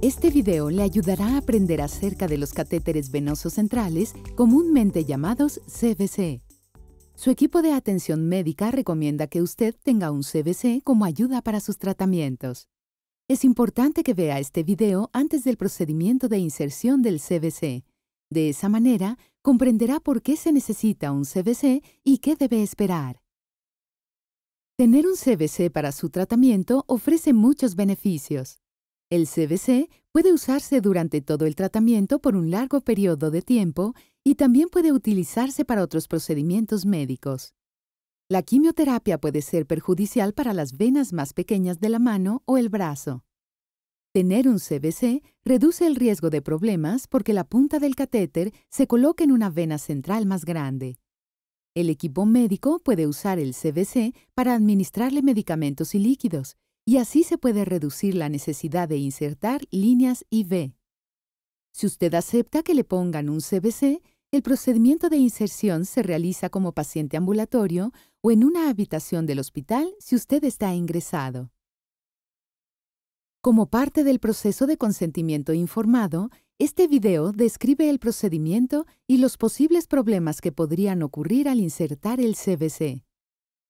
Este video le ayudará a aprender acerca de los catéteres venosos centrales, comúnmente llamados CVC. Su equipo de atención médica recomienda que usted tenga un CVC como ayuda para sus tratamientos. Es importante que vea este video antes del procedimiento de inserción del CVC. De esa manera, comprenderá por qué se necesita un CVC y qué debe esperar. Tener un CVC para su tratamiento ofrece muchos beneficios. El CVC puede usarse durante todo el tratamiento por un largo periodo de tiempo y también puede utilizarse para otros procedimientos médicos. La quimioterapia puede ser perjudicial para las venas más pequeñas de la mano o el brazo. Tener un CVC reduce el riesgo de problemas porque la punta del catéter se coloca en una vena central más grande. El equipo médico puede usar el CVC para administrarle medicamentos y líquidos, y así se puede reducir la necesidad de insertar líneas IV. Si usted acepta que le pongan un CVC, el procedimiento de inserción se realiza como paciente ambulatorio o en una habitación del hospital si usted está ingresado. Como parte del proceso de consentimiento informado, este video describe el procedimiento y los posibles problemas que podrían ocurrir al insertar el CVC.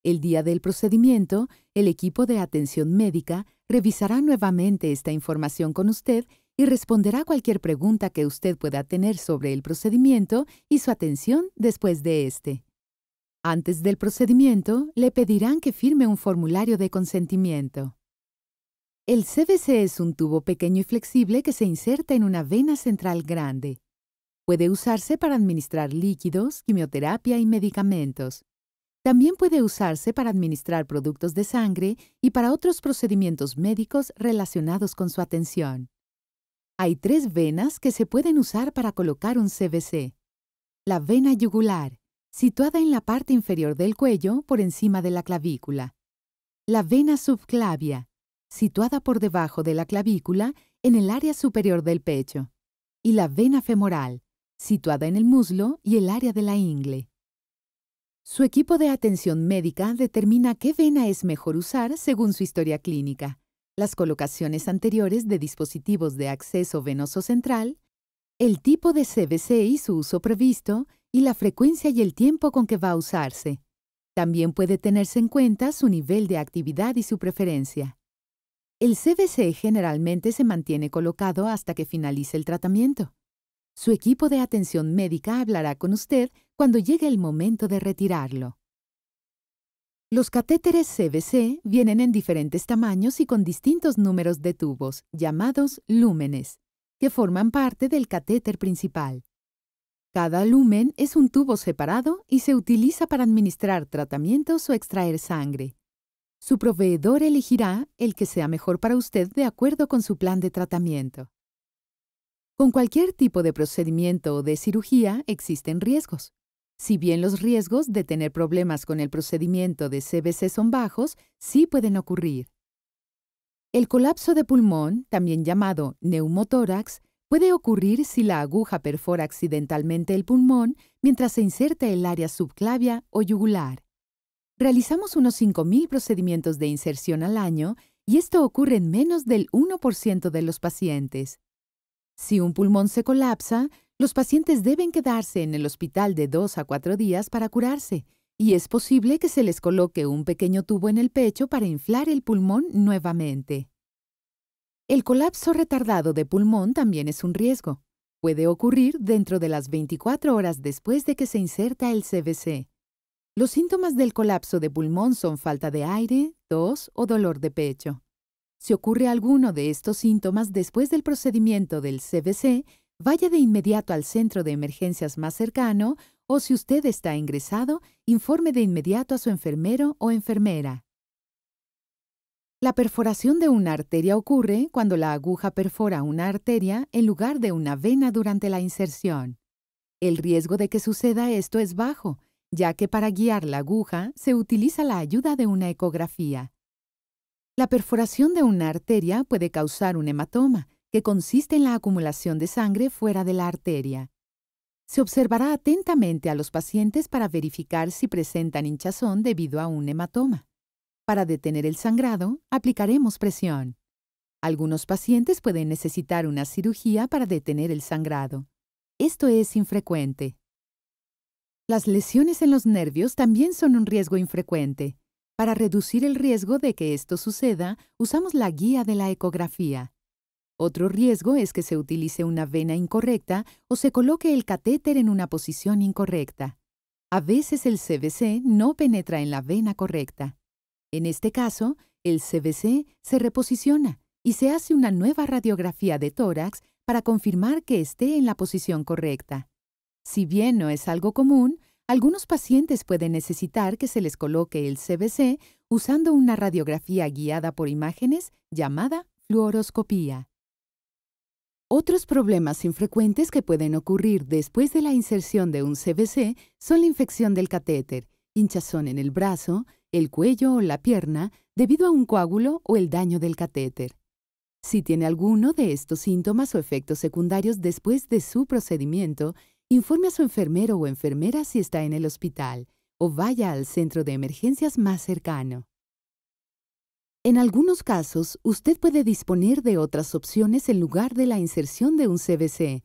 El día del procedimiento, el equipo de atención médica revisará nuevamente esta información con usted y responderá cualquier pregunta que usted pueda tener sobre el procedimiento y su atención después de este. Antes del procedimiento, le pedirán que firme un formulario de consentimiento. El CVC es un tubo pequeño y flexible que se inserta en una vena central grande. Puede usarse para administrar líquidos, quimioterapia y medicamentos. También puede usarse para administrar productos de sangre y para otros procedimientos médicos relacionados con su atención. Hay 3 venas que se pueden usar para colocar un CVC. La vena yugular, situada en la parte inferior del cuello por encima de la clavícula. La vena subclavia, situada por debajo de la clavícula en el área superior del pecho. Y la vena femoral, situada en el muslo y el área de la ingle. Su equipo de atención médica determina qué vena es mejor usar según su historia clínica, las colocaciones anteriores de dispositivos de acceso venoso central, el tipo de CVC y su uso previsto, y la frecuencia y el tiempo con que va a usarse. También puede tenerse en cuenta su nivel de actividad y su preferencia. El CVC generalmente se mantiene colocado hasta que finalice el tratamiento. Su equipo de atención médica hablará con usted cuando llegue el momento de retirarlo. Los catéteres CVC vienen en diferentes tamaños y con distintos números de tubos, llamados lúmenes, que forman parte del catéter principal. Cada lumen es un tubo separado y se utiliza para administrar tratamientos o extraer sangre. Su proveedor elegirá el que sea mejor para usted de acuerdo con su plan de tratamiento. Con cualquier tipo de procedimiento o de cirugía existen riesgos. Si bien los riesgos de tener problemas con el procedimiento de CVC son bajos, sí pueden ocurrir. El colapso de pulmón, también llamado neumotórax, puede ocurrir si la aguja perfora accidentalmente el pulmón mientras se inserta el área subclavia o yugular. Realizamos unos 5,000 procedimientos de inserción al año y esto ocurre en menos del 1% de los pacientes. Si un pulmón se colapsa, los pacientes deben quedarse en el hospital de 2 a 4 días para curarse, y es posible que se les coloque un pequeño tubo en el pecho para inflar el pulmón nuevamente. El colapso retardado de pulmón también es un riesgo. Puede ocurrir dentro de las 24 horas después de que se inserta el CVC. Los síntomas del colapso de pulmón son falta de aire, tos o dolor de pecho. Si ocurre alguno de estos síntomas después del procedimiento del CVC, vaya de inmediato al centro de emergencias más cercano o si usted está ingresado, informe de inmediato a su enfermero o enfermera. La perforación de una arteria ocurre cuando la aguja perfora una arteria en lugar de una vena durante la inserción. El riesgo de que suceda esto es bajo, ya que para guiar la aguja se utiliza la ayuda de una ecografía. La perforación de una arteria puede causar un hematoma, que consiste en la acumulación de sangre fuera de la arteria. Se observará atentamente a los pacientes para verificar si presentan hinchazón debido a un hematoma. Para detener el sangrado, aplicaremos presión. Algunos pacientes pueden necesitar una cirugía para detener el sangrado. Esto es infrecuente. Las lesiones en los nervios también son un riesgo infrecuente. Para reducir el riesgo de que esto suceda, usamos la guía de la ecografía. Otro riesgo es que se utilice una vena incorrecta o se coloque el catéter en una posición incorrecta. A veces el CVC no penetra en la vena correcta. En este caso, el CVC se reposiciona y se hace una nueva radiografía de tórax para confirmar que esté en la posición correcta. Si bien no es algo común, algunos pacientes pueden necesitar que se les coloque el CVC usando una radiografía guiada por imágenes llamada fluoroscopía. Otros problemas infrecuentes que pueden ocurrir después de la inserción de un CVC son la infección del catéter, hinchazón en el brazo, el cuello o la pierna debido a un coágulo o el daño del catéter. Si tiene alguno de estos síntomas o efectos secundarios después de su procedimiento, informe a su enfermero o enfermera si está en el hospital o vaya al centro de emergencias más cercano. En algunos casos, usted puede disponer de otras opciones en lugar de la inserción de un CVC.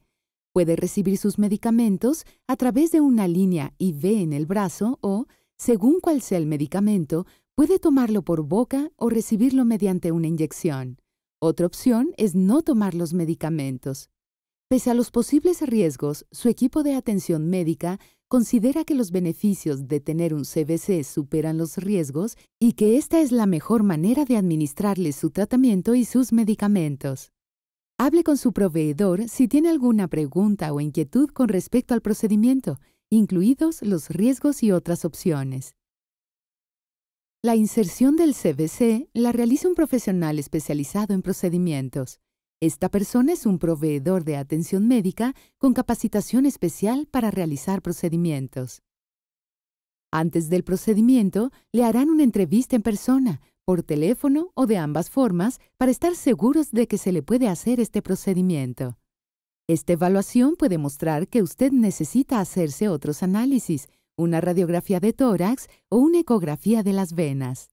Puede recibir sus medicamentos a través de una línea IV en el brazo o, según cuál sea el medicamento, puede tomarlo por boca o recibirlo mediante una inyección. Otra opción es no tomar los medicamentos. Pese a los posibles riesgos, su equipo de atención médica considera que los beneficios de tener un CVC superan los riesgos y que esta es la mejor manera de administrarle su tratamiento y sus medicamentos. Hable con su proveedor si tiene alguna pregunta o inquietud con respecto al procedimiento, incluidos los riesgos y otras opciones. La inserción del CVC la realiza un profesional especializado en procedimientos. Esta persona es un proveedor de atención médica con capacitación especial para realizar procedimientos. Antes del procedimiento, le harán una entrevista en persona, por teléfono o de ambas formas para estar seguros de que se le puede hacer este procedimiento. Esta evaluación puede mostrar que usted necesita hacerse otros análisis, una radiografía de tórax o una ecografía de las venas.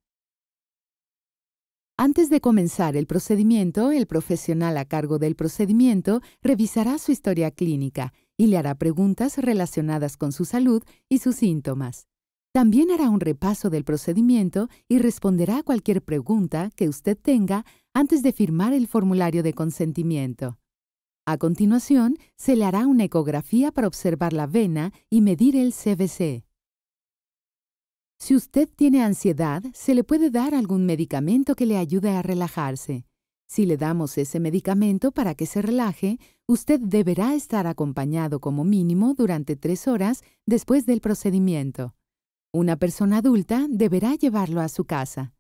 Antes de comenzar el procedimiento, el profesional a cargo del procedimiento revisará su historia clínica y le hará preguntas relacionadas con su salud y sus síntomas. También hará un repaso del procedimiento y responderá a cualquier pregunta que usted tenga antes de firmar el formulario de consentimiento. A continuación, se le hará una ecografía para observar la vena y medir el CVC. Si usted tiene ansiedad, se le puede dar algún medicamento que le ayude a relajarse. Si le damos ese medicamento para que se relaje, usted deberá estar acompañado como mínimo durante 3 horas después del procedimiento. Una persona adulta deberá llevarlo a su casa.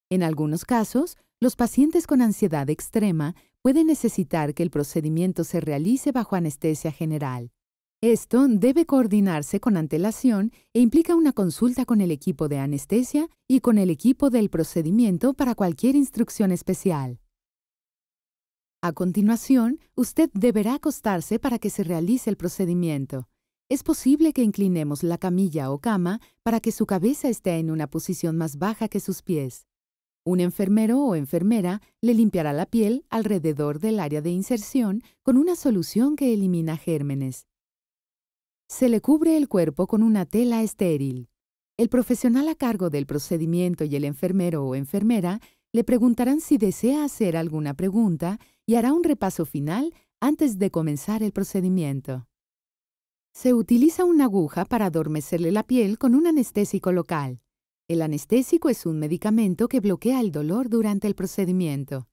En algunos casos, los pacientes con ansiedad extrema pueden necesitar que el procedimiento se realice bajo anestesia general. Esto debe coordinarse con antelación e implica una consulta con el equipo de anestesia y con el equipo del procedimiento para cualquier instrucción especial. A continuación, usted deberá acostarse para que se realice el procedimiento. Es posible que inclinemos la camilla o cama para que su cabeza esté en una posición más baja que sus pies. Un enfermero o enfermera le limpiará la piel alrededor del área de inserción con una solución que elimina gérmenes. Se le cubre el cuerpo con una tela estéril. El profesional a cargo del procedimiento y el enfermero o enfermera le preguntarán si desea hacer alguna pregunta y hará un repaso final antes de comenzar el procedimiento. Se utiliza una aguja para adormecerle la piel con un anestésico local. El anestésico es un medicamento que bloquea el dolor durante el procedimiento.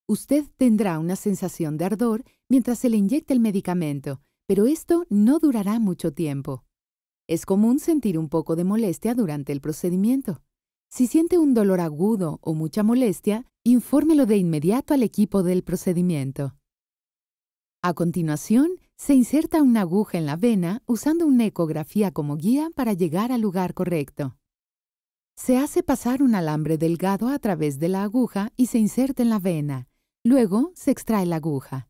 Usted tendrá una sensación de ardor mientras se le inyecta el medicamento, pero esto no durará mucho tiempo. Es común sentir un poco de molestia durante el procedimiento. Si siente un dolor agudo o mucha molestia, infórmelo de inmediato al equipo del procedimiento. A continuación, se inserta una aguja en la vena usando una ecografía como guía para llegar al lugar correcto. Se hace pasar un alambre delgado a través de la aguja y se inserta en la vena. Luego, se extrae la aguja.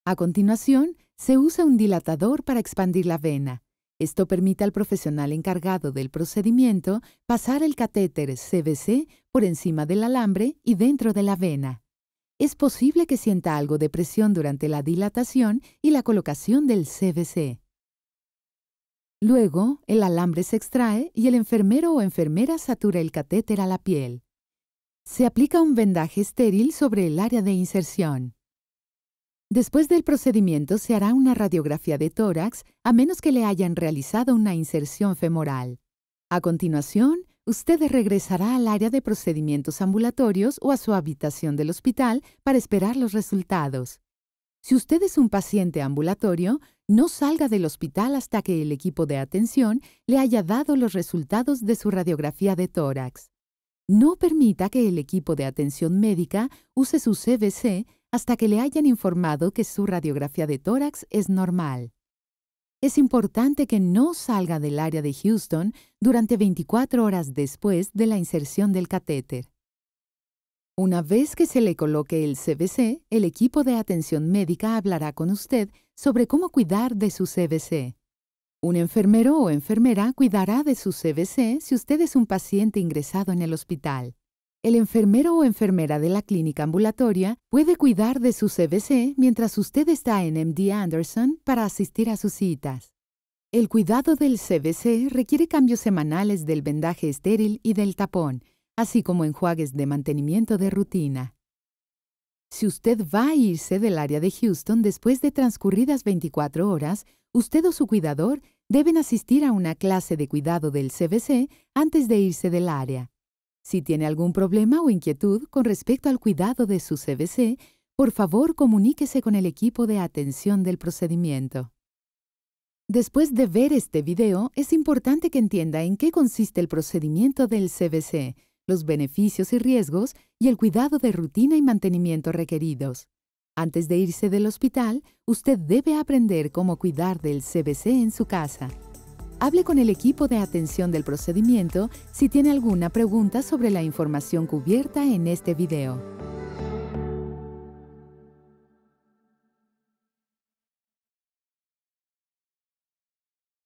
A continuación, se usa un dilatador para expandir la vena. Esto permite al profesional encargado del procedimiento pasar el catéter CVC por encima del alambre y dentro de la vena. es posible que sienta algo de presión durante la dilatación y la colocación del CVC. Luego, el alambre se extrae y el enfermero o enfermera satura el catéter a la piel. Se aplica un vendaje estéril sobre el área de inserción. Después del procedimiento se hará una radiografía de tórax a menos que le hayan realizado una inserción femoral. A continuación, usted regresará al área de procedimientos ambulatorios o a su habitación del hospital para esperar los resultados. Si usted es un paciente ambulatorio, no salga del hospital hasta que el equipo de atención le haya dado los resultados de su radiografía de tórax. No permita que el equipo de atención médica use su CVC hasta que le hayan informado que su radiografía de tórax es normal. Es importante que no salga del área de Houston durante 24 horas después de la inserción del catéter. Una vez que se le coloque el CVC, el equipo de atención médica hablará con usted sobre cómo cuidar de su CVC. Un enfermero o enfermera cuidará de su CVC si usted es un paciente ingresado en el hospital. El enfermero o enfermera de la clínica ambulatoria puede cuidar de su CVC mientras usted está en MD Anderson para asistir a sus citas. El cuidado del CVC requiere cambios semanales del vendaje estéril y del tapón, así como enjuagues de mantenimiento de rutina. Si usted va a irse del área de Houston después de transcurridas 24 horas, usted o su cuidador deben asistir a una clase de cuidado del CVC antes de irse del área. Si tiene algún problema o inquietud con respecto al cuidado de su CVC, por favor comuníquese con el equipo de atención del procedimiento. Después de ver este video, es importante que entienda en qué consiste el procedimiento del CVC, los beneficios y riesgos y el cuidado de rutina y mantenimiento requeridos. Antes de irse del hospital, usted debe aprender cómo cuidar del CVC en su casa. Hable con el equipo de atención del procedimiento si tiene alguna pregunta sobre la información cubierta en este video.